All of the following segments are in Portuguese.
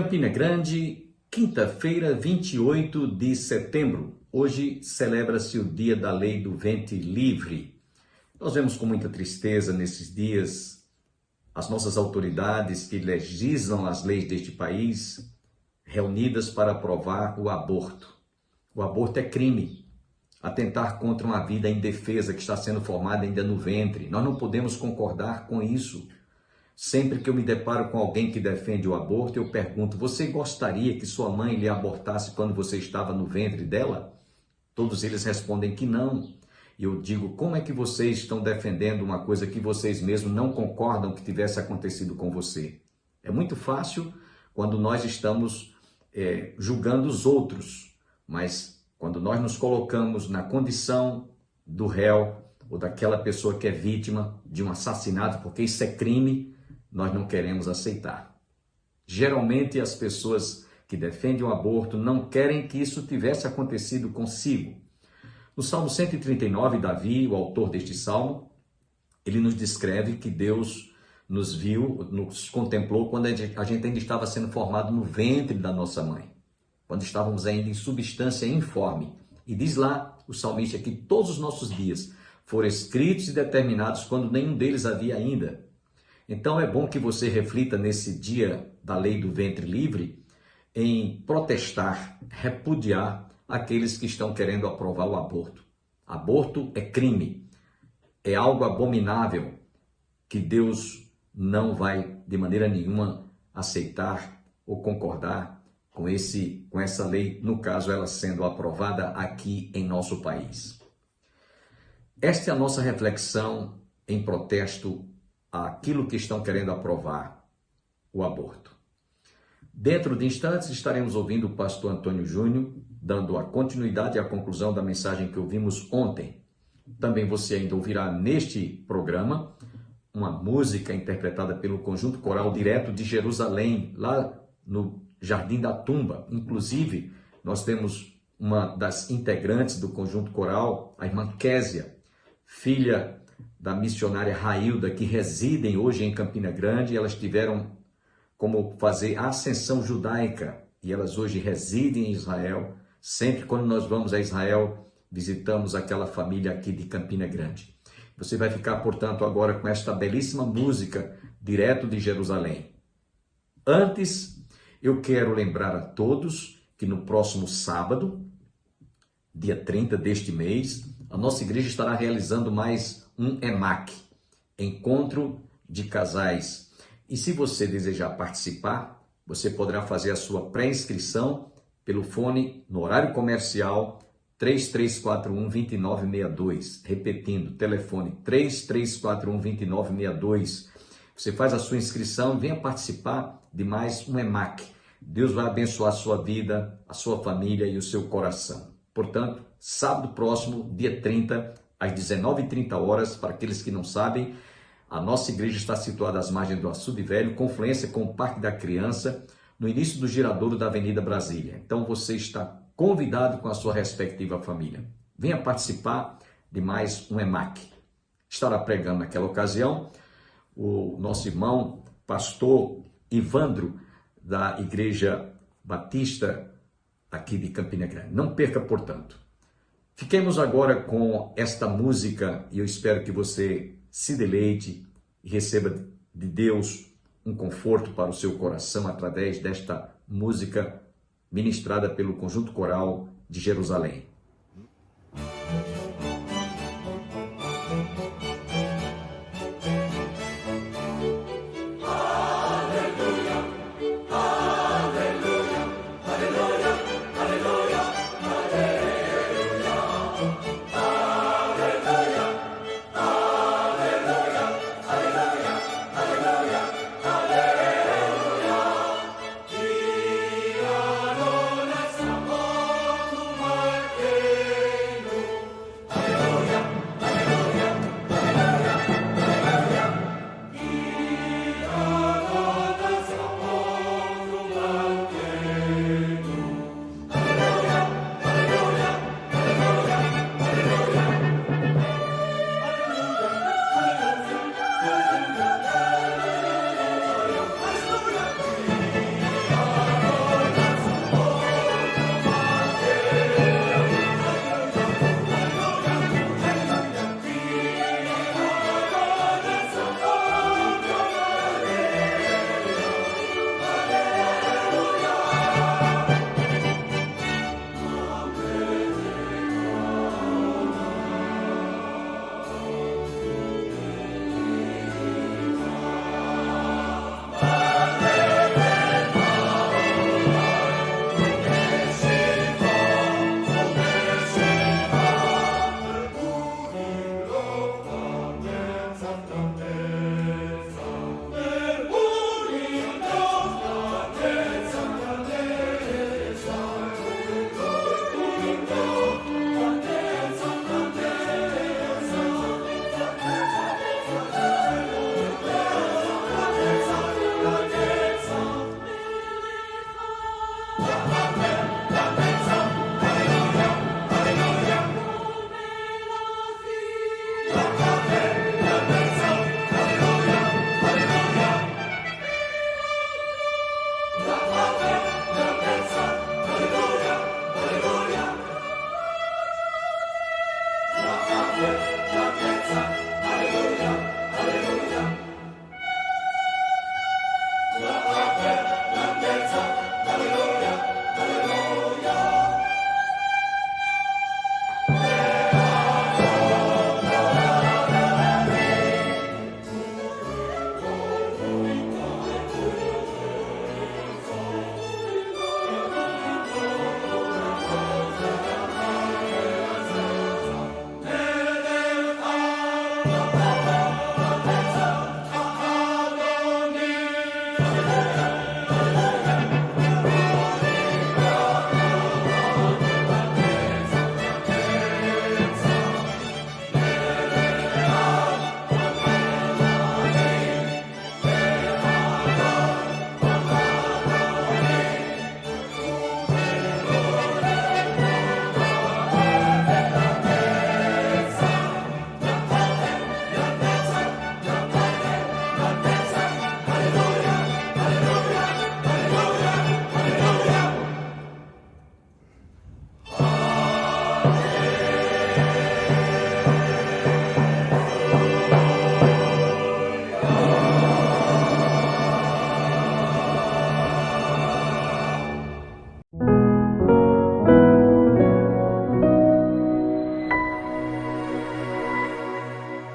Campina Grande, quinta-feira, 28 de setembro. Hoje celebra-se o Dia da Lei do Ventre Livre. Nós vemos com muita tristeza nesses dias as nossas autoridades que legislam as leis deste país reunidas para aprovar o aborto. O aborto é crime. Atentar contra uma vida indefesa que está sendo formada ainda no ventre. Nós não podemos concordar com isso. Sempre que eu me deparo com alguém que defende o aborto, eu pergunto: você gostaria que sua mãe lhe abortasse quando você estava no ventre dela? Todos eles respondem que não. E eu digo: como é que vocês estão defendendo uma coisa que vocês mesmos não concordam que tivesse acontecido com você? É muito fácil quando nós estamos julgando os outros, mas quando nós nos colocamos na condição do réu ou daquela pessoa que é vítima de um assassinato, porque isso é crime, nós não queremos aceitar. Geralmente as pessoas que defendem o aborto não querem que isso tivesse acontecido consigo. No Salmo 139, Davi, o autor deste salmo, ele nos descreve que Deus nos viu, nos contemplou quando a gente ainda estava sendo formado no ventre da nossa mãe, quando estávamos ainda em substância informe. E diz lá o salmista que todos os nossos dias foram escritos e determinados quando nenhum deles havia ainda. Então é bom que você reflita nesse dia da lei do ventre livre em protestar, repudiar aqueles que estão querendo aprovar o aborto. Aborto é crime, é algo abominável que Deus não vai de maneira nenhuma aceitar ou concordar com essa lei, no caso ela sendo aprovada aqui em nosso país. Esta é a nossa reflexão em protesto àquilo que estão querendo aprovar, o aborto. Dentro de instantes estaremos ouvindo o pastor Antônio Júnior, dando a continuidade e a conclusão da mensagem que ouvimos ontem. Também você ainda ouvirá neste programa uma música interpretada pelo Conjunto Coral direto de Jerusalém, lá no Jardim da Tumba. Inclusive, nós temos uma das integrantes do Conjunto Coral, a irmã Késia, filha da missionária Railda, que residem hoje em Campina Grande. Elas tiveram como fazer a ascensão judaica e elas hoje residem em Israel. Sempre quando nós vamos a Israel, visitamos aquela família aqui de Campina Grande. Você vai ficar, portanto, agora com esta belíssima música direto de Jerusalém. Antes, eu quero lembrar a todos que no próximo sábado, dia 30 deste mês, a nossa igreja estará realizando mais um EMAC, Encontro de Casais. E se você desejar participar, você poderá fazer a sua pré-inscrição pelo fone no horário comercial 3341-2962. Repetindo, telefone 3341-2962. Você faz a sua inscrição e venha participar de mais um EMAC. Deus vai abençoar a sua vida, a sua família e o seu coração. Portanto, sábado próximo, dia 30, às 19h30, para aqueles que não sabem, a nossa igreja está situada às margens do Açude Velho, confluência com o Parque da Criança, no início do giradouro da Avenida Brasília. Então você está convidado com a sua respectiva família. Venha participar de mais um EMAC. Estará pregando naquela ocasião o nosso irmão, pastor Ivandro, da Igreja Batista aqui de Campina Grande. Não perca, portanto. Fiquemos agora com esta música e eu espero que você se deleite e receba de Deus um conforto para o seu coração através desta música ministrada pelo Conjunto Coral de Jerusalém. Yeah.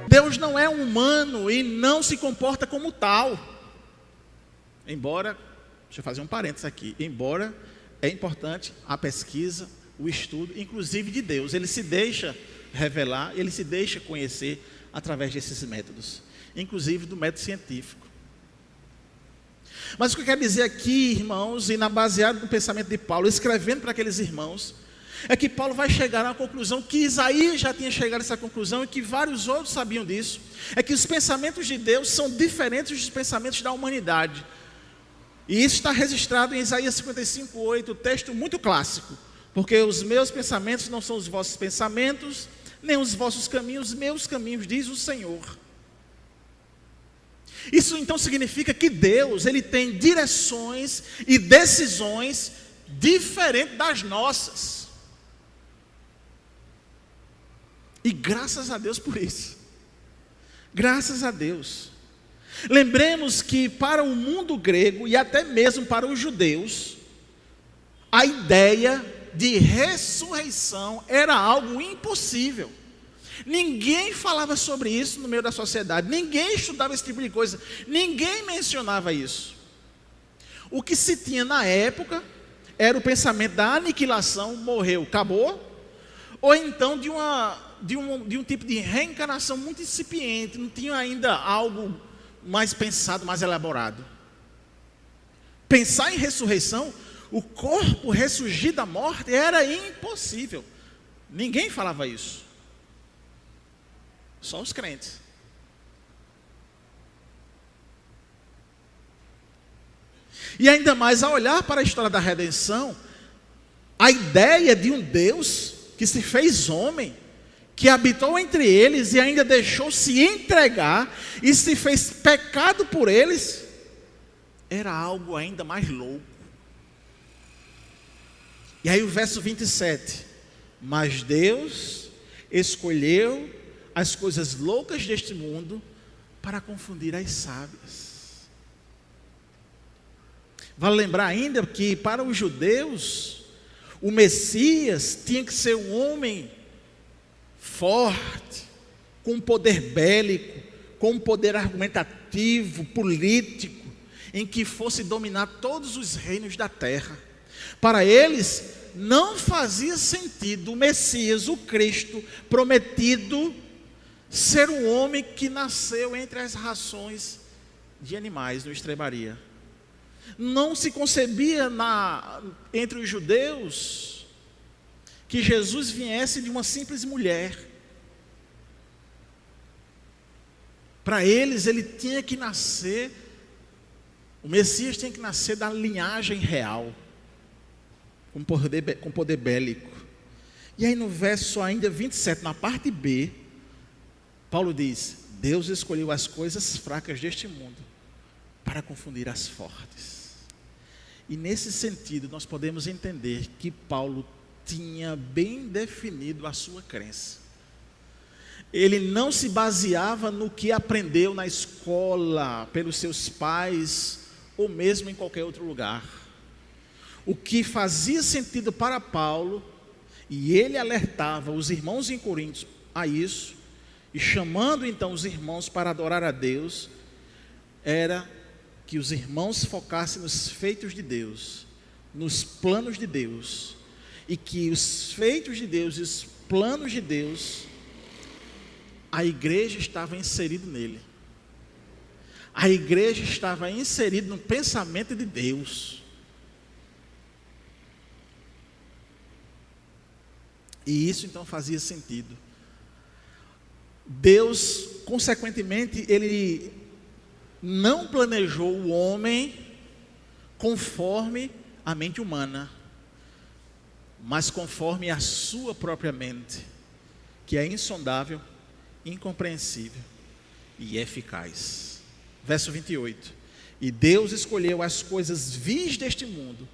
Deus não é humano e não se comporta como tal. Embora, deixa eu fazer um parênteses aqui, embora é importante a pesquisa, o estudo, inclusive de Deus. Ele se deixa revelar, ele se deixa conhecer através desses métodos, inclusive do método científico. Mas o que eu quero dizer aqui, irmãos, e baseado no pensamento de Paulo, escrevendo para aqueles irmãos, é que Paulo vai chegar à conclusão que Isaías já tinha chegado a essa conclusão e que vários outros sabiam disso, é que os pensamentos de Deus são diferentes dos pensamentos da humanidade. E isso está registrado em Isaías 55:8, texto muito clássico, porque os meus pensamentos não são os vossos pensamentos, nem os vossos caminhos, meus caminhos, diz o Senhor. Isso então significa que Deus, ele tem direções e decisões diferentes das nossas. E graças a Deus por isso. Graças a Deus. Lembremos que para o mundo grego e até mesmo para os judeus, a ideia de ressurreição era algo impossível. Ninguém falava sobre isso no meio da sociedade, ninguém estudava esse tipo de coisa, ninguém mencionava isso. O que se tinha na época era o pensamento da aniquilação, morreu, acabou, ou então de um tipo de reencarnação muito incipiente, não tinha ainda algo mais pensado, mais elaborado. Pensar em ressurreição, o corpo ressurgir da morte, era impossível. Ninguém falava isso. Só os crentes. E ainda mais ao olhar para a história da redenção, a ideia de um Deus que se fez homem, que habitou entre eles e ainda deixou se entregar e se fez pecado por eles, era algo ainda mais louco. E aí o verso 27, mas Deus escolheu as coisas loucas deste mundo para confundir as sábias. Vale lembrar ainda que para os judeus, o Messias tinha que ser um homem forte, com poder bélico, com poder argumentativo, político, em que fosse dominar todos os reinos da terra. Para eles, não fazia sentido o Messias, o Cristo prometido, ser um homem que nasceu entre as rações de animais no estrebaria. Não se concebia entre os judeus que Jesus viesse de uma simples mulher. Para eles, ele tinha que nascer, o Messias tinha que nascer da linhagem real, com poder bélico. E aí no verso ainda 27, na parte B, Paulo diz: Deus escolheu as coisas fracas deste mundo para confundir as fortes. E nesse sentido nós podemos entender que Paulo tinha bem definido a sua crença. ele não se baseava no que aprendeu na escola, pelos seus pais, ou mesmo em qualquer outro lugar. O que fazia sentido para Paulo, e ele alertava os irmãos em Corinto a isso, e chamando então os irmãos para adorar a Deus, era que os irmãos focassem nos feitos de Deus, nos planos de Deus, e que os feitos de Deus e os planos de Deus, a igreja estava inserida nele. A igreja estava inserida no pensamento de Deus. E isso então fazia sentido. Deus, consequentemente, ele não planejou o homem conforme a mente humana, mas conforme a sua própria mente, que é insondável, incompreensível e eficaz. Verso 28. E Deus escolheu as coisas vis deste mundo,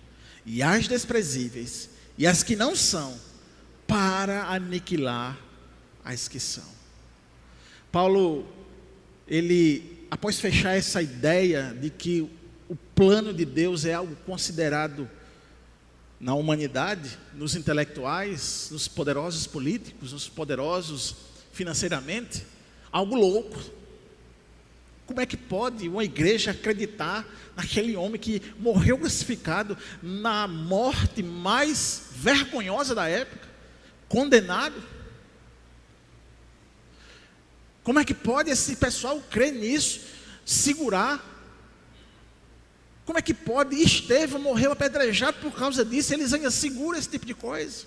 e as desprezíveis, e as que não são, para aniquilar as que são. Paulo, ele, após fechar essa ideia de que o plano de Deus é algo considerado na humanidade, nos intelectuais, nos poderosos políticos, nos poderosos financeiramente, algo louco. Como é que pode uma igreja acreditar naquele homem que morreu crucificado na morte mais vergonhosa da época, condenado? Como é que pode esse pessoal crer nisso, segurar? Como é que pode? Estevão morreu apedrejado por causa disso, eles ainda seguram esse tipo de coisa.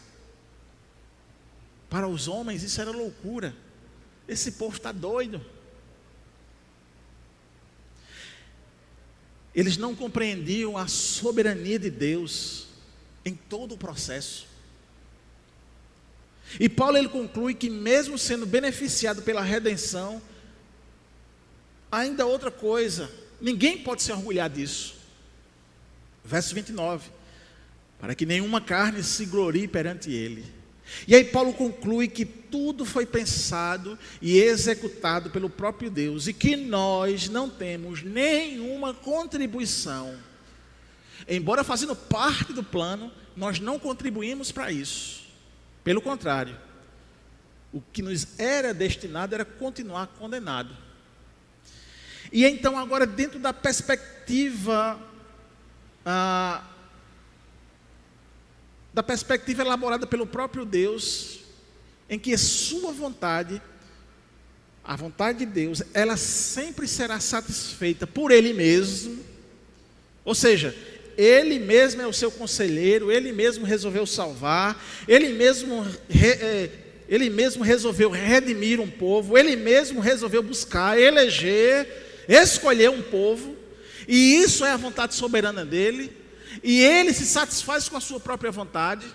Para os homens isso era loucura. Esse povo está doido. Eles não compreendiam a soberania de Deus em todo o processo. E Paulo, ele conclui que mesmo sendo beneficiado pela redenção, ainda outra coisa, ninguém pode se orgulhar disso. Verso 29, para que nenhuma carne se glorie perante ele. E aí Paulo conclui que tudo foi pensado e executado pelo próprio Deus, e que nós não temos nenhuma contribuição. Embora fazendo parte do plano, nós não contribuímos para isso. Pelo contrário, o que nos era destinado era continuar condenado. E então agora, dentro da perspectiva elaborada pelo próprio Deus, em que a sua vontade, a vontade de Deus, ela sempre será satisfeita por Ele mesmo. Ou seja, Ele mesmo é o seu conselheiro, Ele mesmo resolveu salvar, Ele mesmo resolveu redimir um povo, Ele mesmo resolveu buscar, eleger, escolher um povo, e isso é a vontade soberana dEle, e Ele se satisfaz com a sua própria vontade,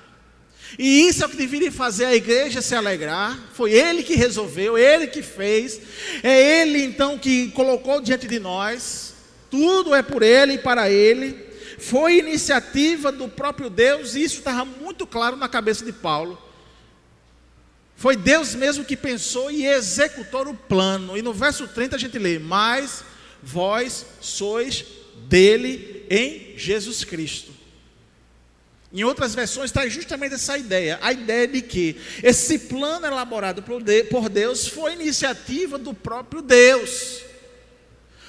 e isso é o que deveria fazer a igreja se alegrar. Foi Ele que resolveu, Ele que fez, é Ele então que colocou diante de nós, tudo é por Ele e para Ele. Foi iniciativa do próprio Deus, e isso estava muito claro na cabeça de Paulo. Foi Deus mesmo que pensou e executou o plano. E no verso 30 a gente lê: mas vós sois dele em Jesus Cristo. Em outras versões está justamente essa ideia, a ideia de que esse plano elaborado por Deus foi iniciativa do próprio Deus,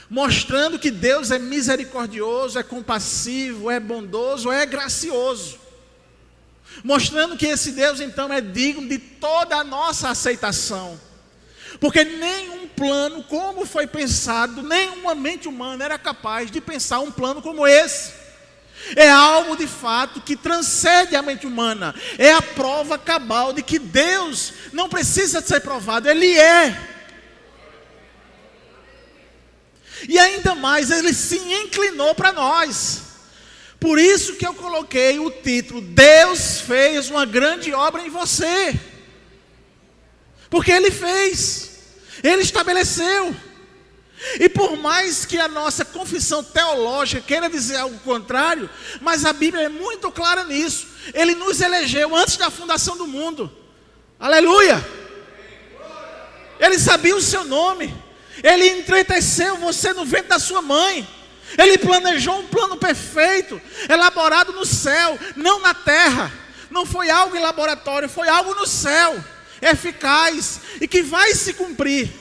mostrando que Deus é misericordioso, é compassivo, é bondoso, é gracioso, mostrando que esse Deus então é digno de toda a nossa aceitação, porque nenhum plano como foi pensado, nenhuma mente humana era capaz de pensar um plano como esse. É algo de fato que transcende a mente humana, é a prova cabal de que Deus não precisa ser provado, Ele é. E ainda mais, Ele se inclinou para nós. Por isso que eu coloquei o título: Deus fez uma grande obra em você. Porque Ele fez, Ele estabeleceu. E por mais que a nossa confissão teológica queira dizer algo contrário, mas a Bíblia é muito clara nisso. Ele nos elegeu antes da fundação do mundo. Aleluia! Ele sabia o seu nome. Ele entreteceu você no ventre da sua mãe. Ele planejou um plano perfeito, elaborado no céu, não na terra. Não foi algo em laboratório, foi algo no céu, eficaz e que vai se cumprir.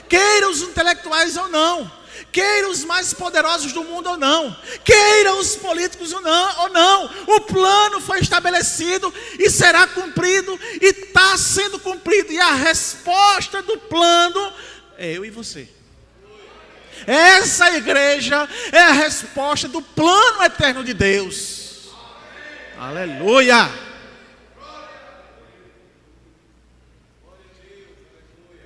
Queira os intelectuais ou não, queira os mais poderosos do mundo ou não, queira os políticos ou não, o plano foi estabelecido e será cumprido e está sendo cumprido. E a resposta do plano é eu e você. Essa igreja é a resposta do plano eterno de Deus. Aleluia!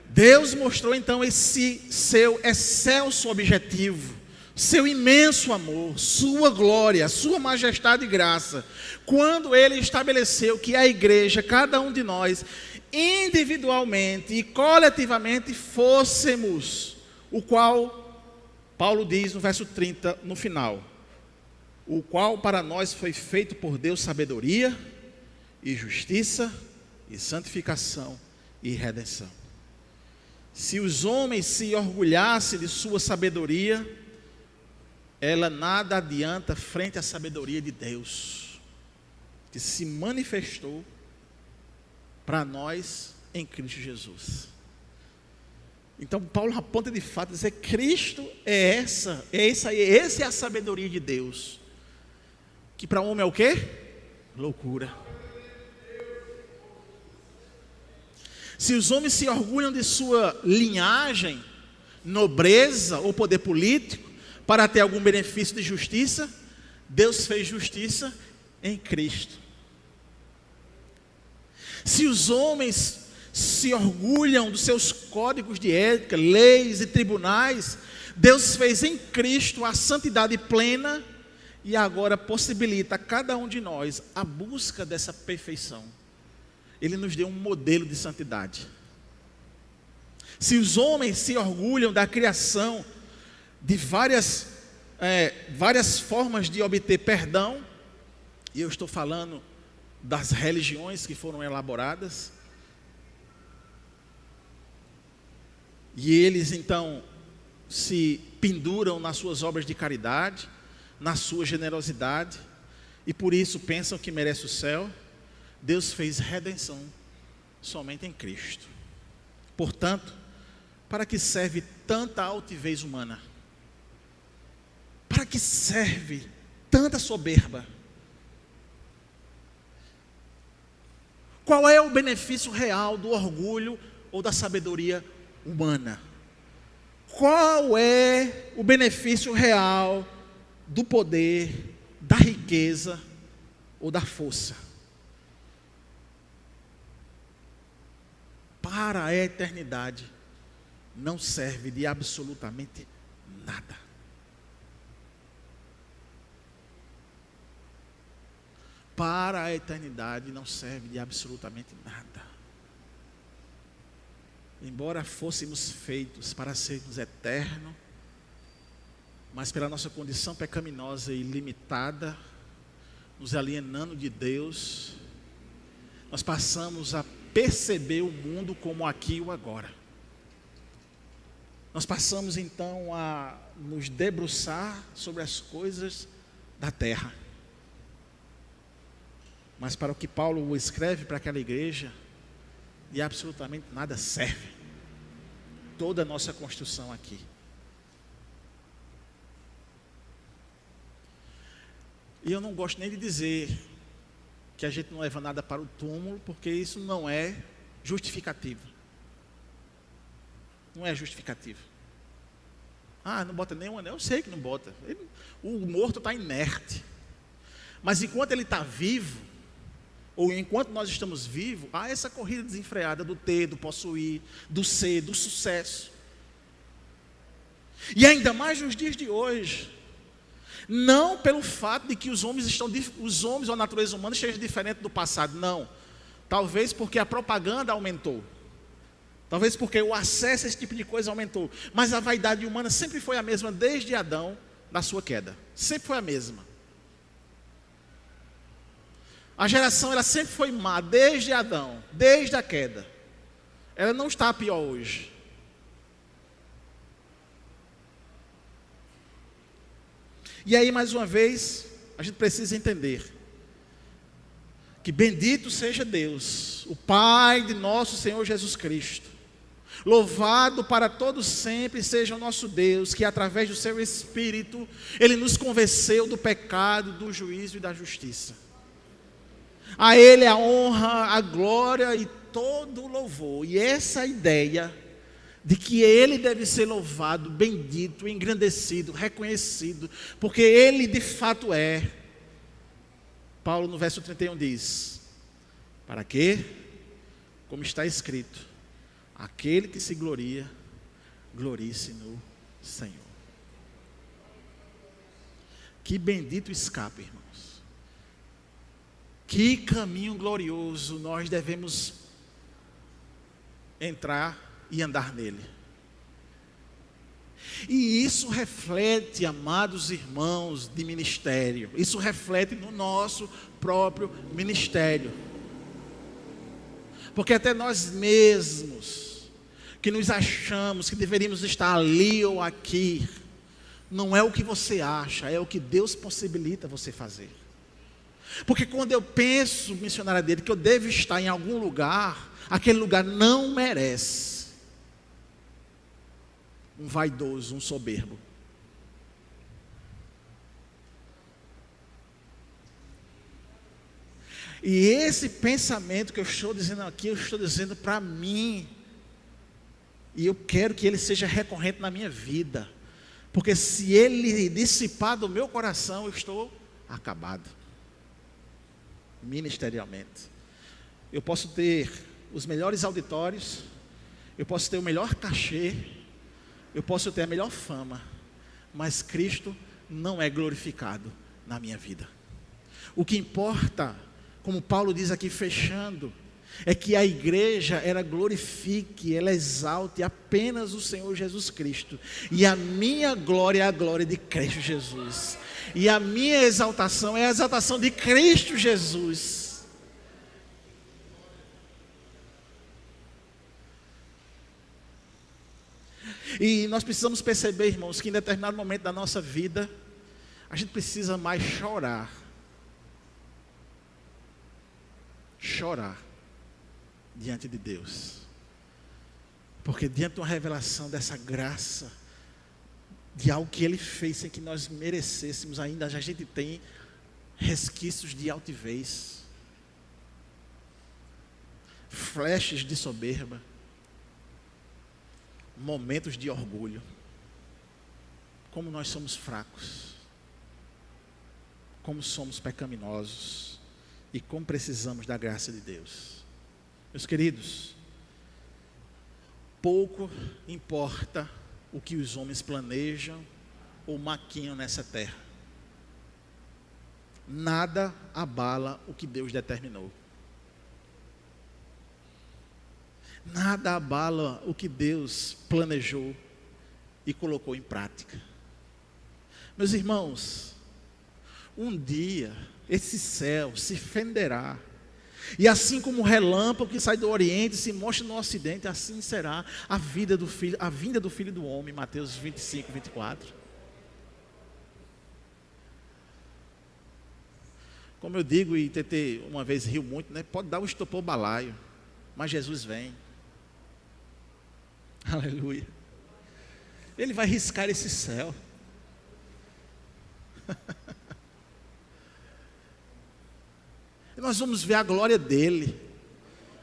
Deus mostrou então esse seu excelso objetivo, seu imenso amor, sua glória, sua majestade e graça, quando Ele estabeleceu que a igreja, cada um de nós, individualmente e coletivamente fôssemos, o qual Paulo diz no verso 30, no final, o qual para nós foi feito por Deus sabedoria e justiça e santificação e redenção. Se os homens se orgulhassem de sua sabedoria, ela nada adianta frente à sabedoria de Deus, que se manifestou para nós em Cristo Jesus. Então Paulo aponta de fato, dizer Cristo essa é a sabedoria de Deus, que para o homem é o quê? Loucura. Se os homens se orgulham de sua linhagem, nobreza ou poder político, para ter algum benefício de justiça, Deus fez justiça em Cristo. Se os homens se orgulham dos seus códigos de ética, leis e tribunais, Deus fez em Cristo a santidade plena e agora possibilita a cada um de nós a busca dessa perfeição. Ele nos deu um modelo de santidade. Se os homens se orgulham da criação de várias formas de obter perdão, e eu estou falando das religiões que foram elaboradas, e eles então se penduram nas suas obras de caridade, na sua generosidade, e por isso pensam que merece o céu. Deus fez redenção somente em Cristo. Portanto, para que serve tanta altivez humana? Para que serve tanta soberba? Qual é o benefício real do orgulho ou da sabedoria humana? Qual é o benefício real do poder, da riqueza ou da força? Para a eternidade não serve de absolutamente nada. Para a eternidade não serve de absolutamente nada. Embora fôssemos feitos para sermos eternos, mas pela nossa condição pecaminosa e limitada, nos alienando de Deus, nós passamos a perceber o mundo como aqui e o agora. Nós passamos então a nos debruçar sobre as coisas da terra. Mas para o que Paulo escreve para aquela igreja, de absolutamente nada serve toda a nossa construção aqui. E eu não gosto nem de dizer que a gente não leva nada para o túmulo, porque isso não é justificativo. Não é justificativo. Ah, não bota nenhum anel. Eu sei que não bota. O morto está inerte. Mas enquanto ele está vivo, ou enquanto nós estamos vivos, há essa corrida desenfreada do ter, do possuir, do ser, do sucesso. E ainda mais nos dias de hoje. Não pelo fato de que os homens ou a natureza humana esteja diferente do passado, não. Talvez porque a propaganda aumentou. Talvez porque o acesso a esse tipo de coisa aumentou. Mas a vaidade humana sempre foi a mesma desde Adão, na sua queda. Sempre foi a mesma. A geração ela sempre foi má, desde Adão, desde a queda. ela não está pior hoje. E aí, mais uma vez, a gente precisa entender que bendito seja Deus, o Pai de nosso Senhor Jesus Cristo. Louvado para todos sempre seja o nosso Deus, que através do seu Espírito, Ele nos convenceu do pecado, do juízo e da justiça. A Ele a honra, a glória e todo o louvor. E essa ideia de que Ele deve ser louvado, bendito, engrandecido, reconhecido, porque Ele de fato é. Paulo no verso 31 diz: para que, como está escrito, aquele que se gloria, glorie-se no Senhor. Que bendito escape, irmãos. Que caminho glorioso nós devemos entrar e andar nele. E isso reflete, amados irmãos de ministério, isso reflete no nosso próprio ministério. Porque até nós mesmos, que nos achamos que deveríamos estar ali ou aqui, não é o que você acha, é o que Deus possibilita você fazer. Porque quando eu penso, missionária dele, que eu devo estar em algum lugar, aquele lugar não merece um vaidoso, um soberbo. E esse pensamento que eu estou dizendo aqui, eu estou dizendo para mim. E eu quero que ele seja recorrente na minha vida. Porque se ele dissipar do meu coração, eu estou acabado. Ministerialmente. Eu posso ter os melhores auditórios, eu posso ter o melhor cachê, eu posso ter a melhor fama, mas Cristo não é glorificado na minha vida. O que importa, como Paulo diz aqui fechando, é que a igreja, ela glorifique, ela exalte apenas o Senhor Jesus Cristo. E a minha glória é a glória de Cristo Jesus. E a minha exaltação é a exaltação de Cristo Jesus. E nós precisamos perceber, irmãos, que em determinado momento da nossa vida, a gente precisa mais chorar. Chorar diante de Deus. Porque diante de uma revelação dessa graça, de algo que Ele fez sem que nós merecêssemos, ainda a gente tem resquícios de altivez, flashes de soberba, momentos de orgulho. Como nós somos fracos, como somos pecaminosos e como precisamos da graça de Deus. Meus queridos, pouco importa o que os homens planejam ou maquinam nessa terra. Nada abala o que Deus determinou. Nada abala o que Deus planejou e colocou em prática. Meus irmãos, um dia esse céu se fenderá. E assim como o relâmpago que sai do Oriente se mostra no Ocidente, assim será a vinda do Filho do Homem, Mateus 25, 24. Como eu digo, e TT uma vez riu muito, né? Pode dar um estopor balaio, mas Jesus vem. Aleluia. Ele vai riscar esse céu. E nós vamos ver a glória dele,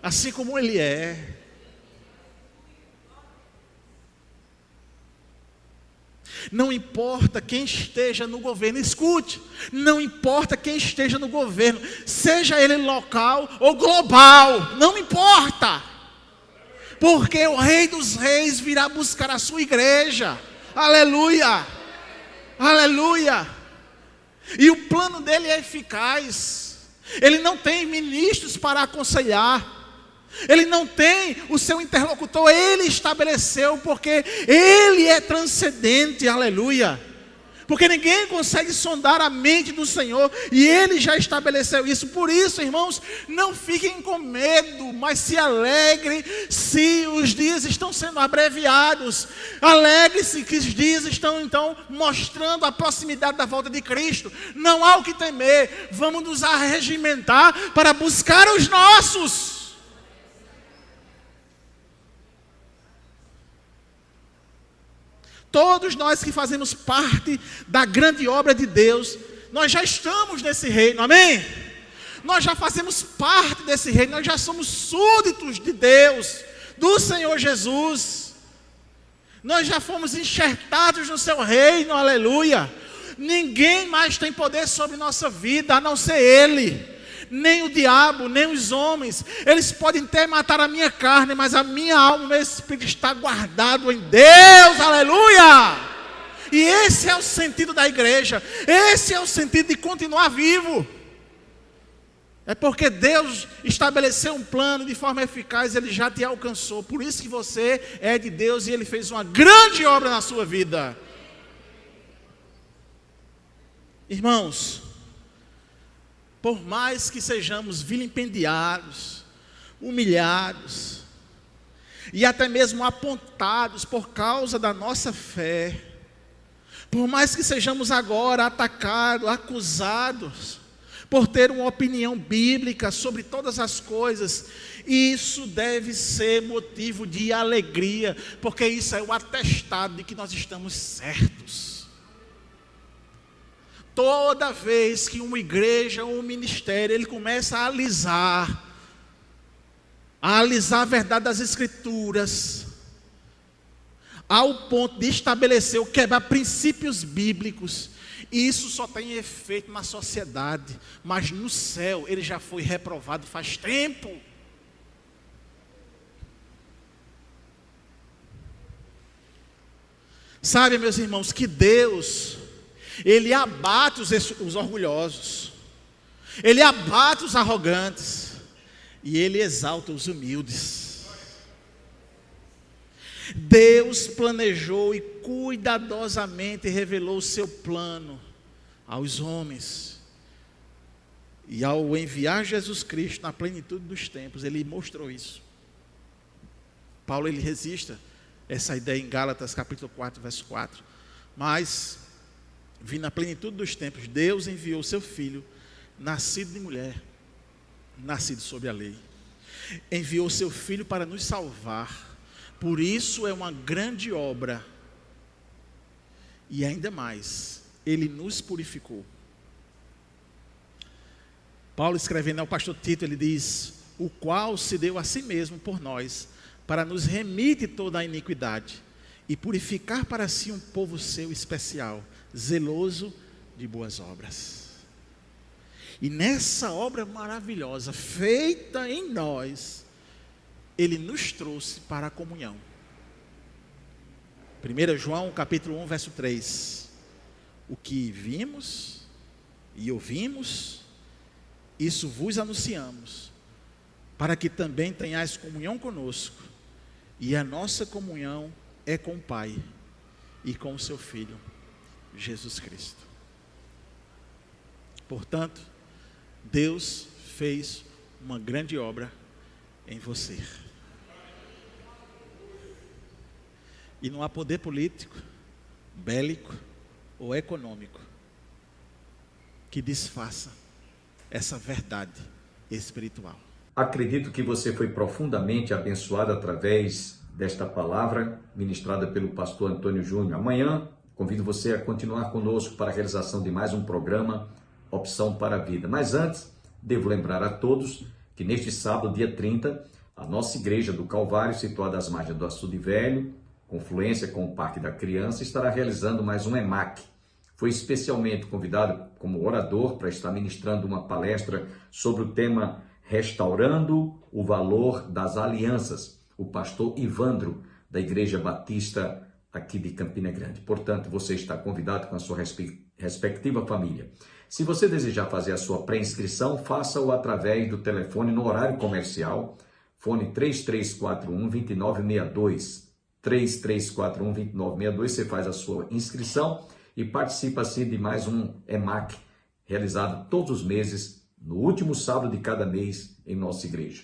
assim como ele é. Não importa quem esteja no governo, escute, não importa quem esteja no governo, seja ele local ou global, não importa, porque o Rei dos Reis virá buscar a sua igreja. Aleluia, aleluia. E o plano dele é eficaz. Ele não tem ministros para aconselhar. Ele não tem o seu interlocutor. Ele estabeleceu, porque ele é transcendente. Aleluia. Porque ninguém consegue sondar a mente do Senhor, e Ele já estabeleceu isso. Por isso, irmãos, não fiquem com medo, mas se alegrem se os dias estão sendo abreviados. Alegre-se que os dias estão então mostrando a proximidade da volta de Cristo. Não há o que temer, vamos nos arregimentar para buscar os nossos. Todos nós que fazemos parte da grande obra de Deus, nós já estamos nesse reino, amém? Nós já fazemos parte desse reino, nós já somos súditos de Deus, do Senhor Jesus. Nós já fomos enxertados no seu reino, aleluia. Ninguém mais tem poder sobre nossa vida, a não ser Ele. Nem o diabo, nem os homens. Eles podem até matar a minha carne, mas a minha alma, o meu espírito está guardado em Deus, aleluia. E esse é o sentido da igreja. Esse é o sentido de continuar vivo. É porque Deus estabeleceu um plano de forma eficaz, Ele já te alcançou. Por isso que você é de Deus e Ele fez uma grande obra na sua vida. Irmãos, por mais que sejamos vilipendiados, humilhados e até mesmo apontados por causa da nossa fé, por mais que sejamos agora atacados, acusados por ter uma opinião bíblica sobre todas as coisas, isso deve ser motivo de alegria, porque isso é o atestado de que nós estamos certos. Toda vez que uma igreja ou um ministério, ele começa a alisar a verdade das Escrituras, ao ponto de estabelecer ou quebrar princípios bíblicos, isso só tem efeito na sociedade, mas no céu ele já foi reprovado faz tempo. Sabe, meus irmãos, que Deus, Ele abate os orgulhosos, Ele abate os arrogantes, e Ele exalta os humildes. Deus planejou e cuidadosamente revelou o seu plano aos homens. E ao enviar Jesus Cristo na plenitude dos tempos, Ele mostrou isso. Paulo, ele resiste essa ideia em Gálatas capítulo 4, verso 4. Mas, vindo na plenitude dos tempos, Deus enviou o seu Filho, nascido de mulher, nascido sob a lei. Enviou o seu Filho para nos salvar. Por isso é uma grande obra. E ainda mais, Ele nos purificou. Paulo, escrevendo ao pastor Tito, ele diz: o qual se deu a si mesmo por nós, para nos remir de toda a iniquidade e purificar para si um povo seu especial, zeloso de boas obras. E nessa obra maravilhosa, feita em nós, Ele nos trouxe para a comunhão. 1 João capítulo 1, verso 3. O que vimos e ouvimos, isso vos anunciamos, para que também tenhais comunhão conosco. E a nossa comunhão é com o Pai e com o seu Filho, Jesus Cristo. Portanto, Deus fez uma grande obra em você. E não há poder político, bélico ou econômico que desfaça essa verdade espiritual. Acredito que você foi profundamente abençoado através desta palavra ministrada pelo pastor Antônio Júnior. Amanhã, convido você a continuar conosco para a realização de mais um programa Opção para a Vida. Mas antes, devo lembrar a todos que neste sábado, dia 30, a nossa igreja do Calvário, situada às margens do Açude Velho, confluência com o Parque da Criança, estará realizando mais um EMAC. Foi especialmente convidado como orador para estar ministrando uma palestra sobre o tema Restaurando o Valor das Alianças, o pastor Ivandro, da Igreja Batista aqui de Campina Grande. Portanto, você está convidado com a sua respectiva família. Se você desejar fazer a sua pré-inscrição, faça-o através do telefone no horário comercial, fone 3341-2962. 3341-2962, você faz a sua inscrição e participa assim de mais um EMAC, realizado todos os meses, no último sábado de cada mês em nossa igreja.